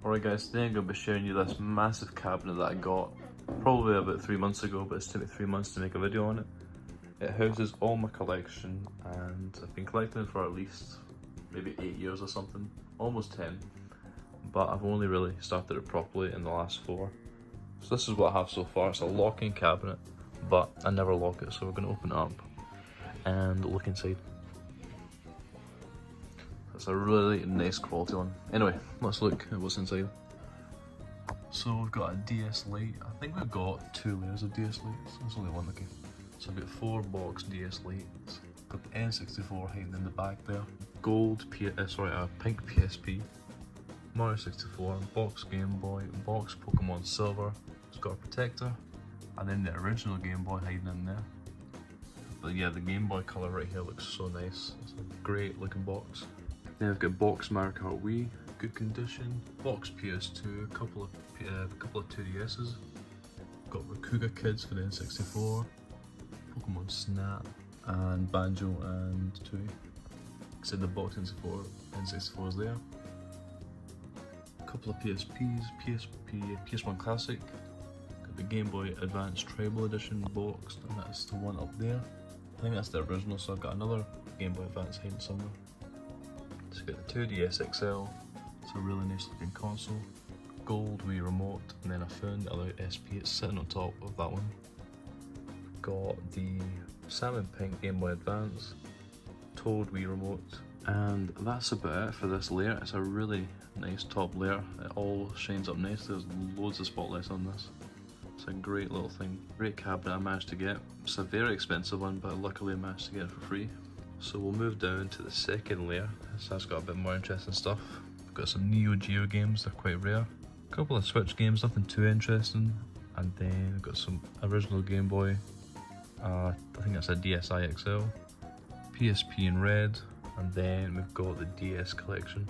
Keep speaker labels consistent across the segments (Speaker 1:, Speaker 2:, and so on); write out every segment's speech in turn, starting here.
Speaker 1: Alright guys, today I'm going to be sharing you this massive cabinet that I got probably about 3 months ago, but it's taken me 3 months to make a video on it. It houses all my collection and I've been collecting it for at least maybe 8 years or something, almost 10. But I've only really started it properly in the last 4. So this is what I have so far. It's a locking cabinet, but I never lock it, so we're going to open it up and look inside. It's a really nice quality one. Anyway, let's look at what's inside. So we've got a DS Lite. I think we've got 2 layers of DS Lites. There's only one, okay. So I've got 4 box DS Lites. Got the N64 hiding in the back there. Gold, pink PSP. Mario 64, box Game Boy, box Pokemon Silver. It's got a protector, and then the original Game Boy hiding in there. But yeah, the Game Boy colour right here looks so nice. It's a great looking box. Then I've got box Mario Kart Wii, good condition. Box PS2, a couple of 2DS's. Got Rakuga Kids for the N64, Pokemon Snap, and Banjo and Tooie. Except the box N64 is there. A couple of PSPs, PS1 Classic. Got the Game Boy Advance Tribal Edition boxed, and that's the one up there. I think that's the original, so I've got another Game Boy Advance hiding somewhere. So we've got the 2DS XL, it's a really nice looking console. Gold Wii remote, and then I found the other SP, it's sitting on top of that one. Got the salmon pink Game Boy Advance, Toad Wii remote, and that's about it for this layer. It's a really nice top layer, it all shines up nice, there's loads of spotlights on this. It's a great little thing, great cabinet I managed to get. It's a very expensive one, but luckily I managed to get it for free. So we'll move down to the second layer. So that's got a bit more interesting stuff. We've got some Neo Geo games, they're quite rare. A couple of Switch games, nothing too interesting. And then we've got some original Game Boy. I think that's a DSi XL. PSP in red. And then we've got the DS collection.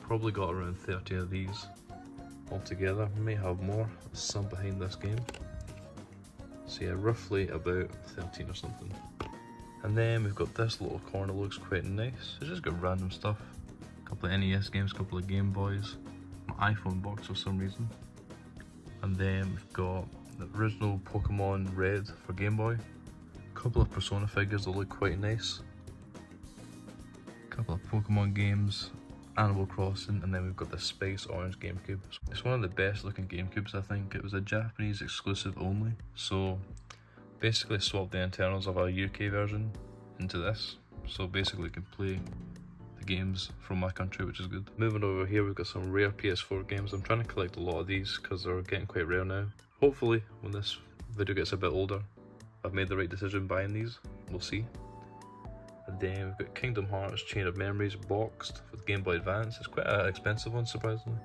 Speaker 1: Probably got around 30 of these altogether. We may have more. There's some behind this game. So yeah, roughly about 13 or something. And then we've got this little corner, looks quite nice. It's just got random stuff. A couple of NES games, a couple of Game Boys. My iPhone box for some reason. And then we've got the original Pokemon Red for Game Boy. A couple of Persona figures that look quite nice. A couple of Pokemon games. Animal Crossing, and then we've got the Space Orange GameCube. It's one of the best looking GameCubes, I think. It was a Japanese exclusive only. So basically swapped the internals of our UK version into this, so basically you can play the games from my country, which is good. Moving over here, we've got some rare PS4 games. I'm trying to collect a lot of these because they're getting quite rare now. Hopefully when this video gets a bit older, I've made the right decision buying these, we'll see. And then we've got Kingdom Hearts Chain of Memories boxed for the Game Boy Advance. It's quite an expensive one, surprisingly,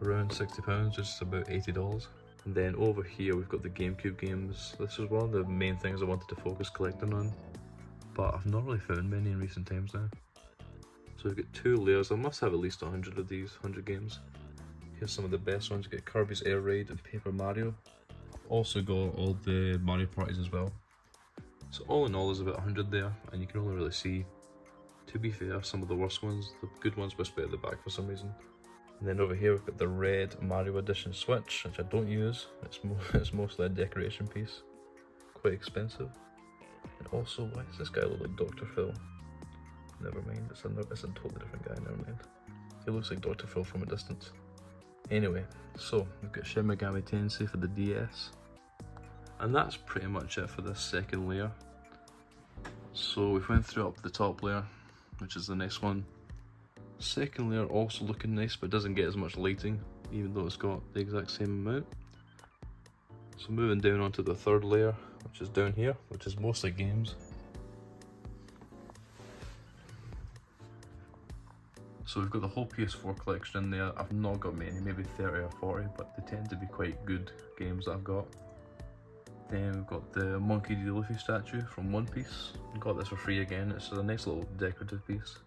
Speaker 1: around £60, which is about $80. And then over here we've got the GameCube games. This is one of the main things I wanted to focus collecting on, but I've not really found many in recent times now. So we've got 2 layers. I must have at least 100 of these, 100 games. Here's some of the best ones. We've got Kirby's Air Raid and Paper Mario. Also got all the Mario parties as well. So all in all there's about 100 there, and you can only really see, to be fair, some of the worst ones. The good ones whisper at the back for some reason. And then over here we've got the red Mario Edition Switch, which I don't use. It's mostly a decoration piece. Quite expensive. And also, why does this guy look like Dr. Phil? Never mind, it's a totally different guy, never mind. He looks like Dr. Phil from a distance. Anyway, so we've got Shin Megami Tensei for the DS. And that's pretty much it for this second layer. So we've went through up the top layer, which is the next one. Second layer also looking nice, but doesn't get as much lighting, even though it's got the exact same amount. So moving down onto the third layer, which is down here, which is mostly games. So we've got the whole PS4 collection in there. I've not got many, maybe 30 or 40, but they tend to be quite good games that I've got. Then we've got the Monkey D. Luffy statue from One Piece. Got this for free again, it's a nice little decorative piece.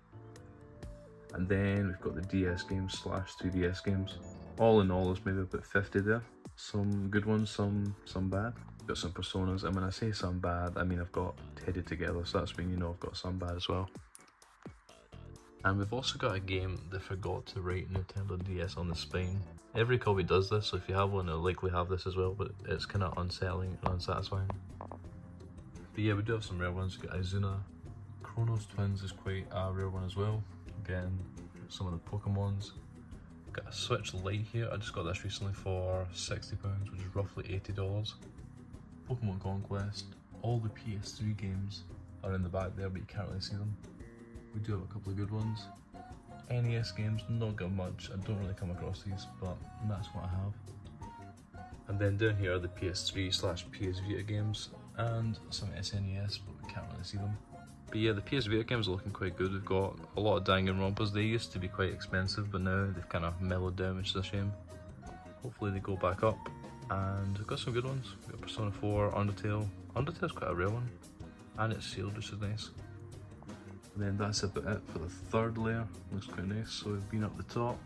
Speaker 1: And then we've got the DS games / 2DS games. All in all, there's maybe about 50 there. Some good ones, some bad. Got some Personas, and when I say some bad, I mean I've got Teddy Together, so that's when you know I've got some bad as well. And we've also got a game that forgot to write Nintendo DS on the spine. Every copy does this, so if you have one, it'll likely have this as well, but it's kind of unsettling and unsatisfying. But yeah, we do have some rare ones. We've got Izuna. Chronos Twins is quite a rare one as well. Again, some of the Pokemons. Got a Switch Lite here. I just got this recently for £60, which is roughly $80. Pokemon Conquest. All the PS3 games are in the back there, but you can't really see them. We do have a couple of good ones. NES games, not got much. I don't really come across these, but that's what I have. And then down here are the PS3/PS Vita games and some SNES, but we can't really see them. But yeah, the PS Vita games are looking quite good. We've got a lot of Danganronpas. They used to be quite expensive, but now they've kind of mellowed down, which is a shame. Hopefully they go back up. And we've got some good ones. We've got Persona 4, Undertale. Undertale's quite a rare one, and it's sealed, which is nice. And then that's about it for the third layer. Looks quite nice. So we've been up the top,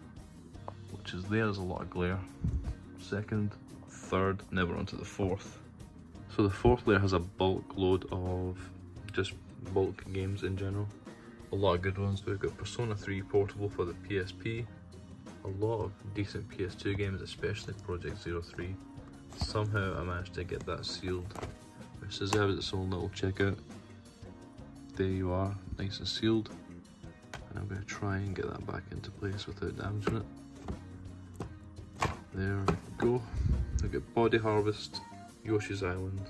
Speaker 1: which is there's a lot of glare. Second, third, now we're onto the fourth. So the fourth layer has a bulk load of just bulk games in general. A lot of good ones. We've got Persona 3 Portable for the PSP. A lot of decent PS2 games, especially Project 03. Somehow I managed to get that sealed, which deserves its own little checkout. There you are, nice and sealed. And I'm going to try and get that back into place without damaging it. There we go. We've got Body Harvest, Yoshi's Island,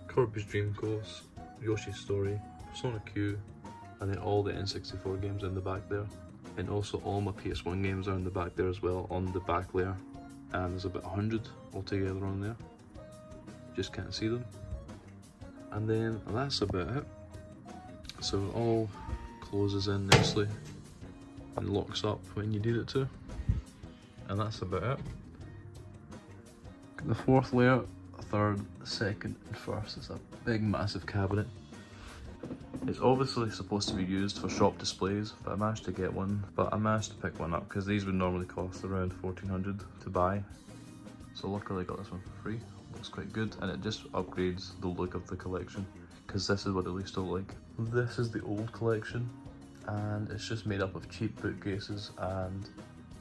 Speaker 1: Kirby's Dream Course, Yoshi's Story, Persona Q, and then all the N64 games in the back there. And also all my PS1 games are in the back there as well, on the back layer. And there's about 100 altogether on there. Just can't see them. And then that's about it. So it all closes in nicely and locks up when you need it to. And that's about it. The fourth layer, third, second and first. It's a big massive cabinet. It's obviously supposed to be used for shop displays, but I managed to get one. But I managed to pick one up because these would normally cost around $1,400 to buy. So luckily I got this one for free. Looks quite good, and it just upgrades the look of the collection, because this is what it used to look like. This is the old collection, and it's just made up of cheap bookcases and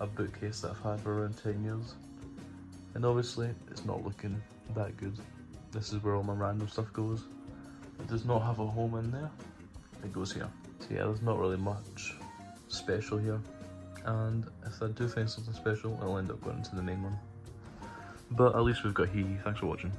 Speaker 1: a bookcase that I've had for around 10 years. And obviously it's not looking that good. This is where all my random stuff goes. It does not have a home in there. It goes here. So yeah, there's not really much special here. And if I do find something special, it'll end up going into the main one. But at least we've got Hee. Thanks for watching.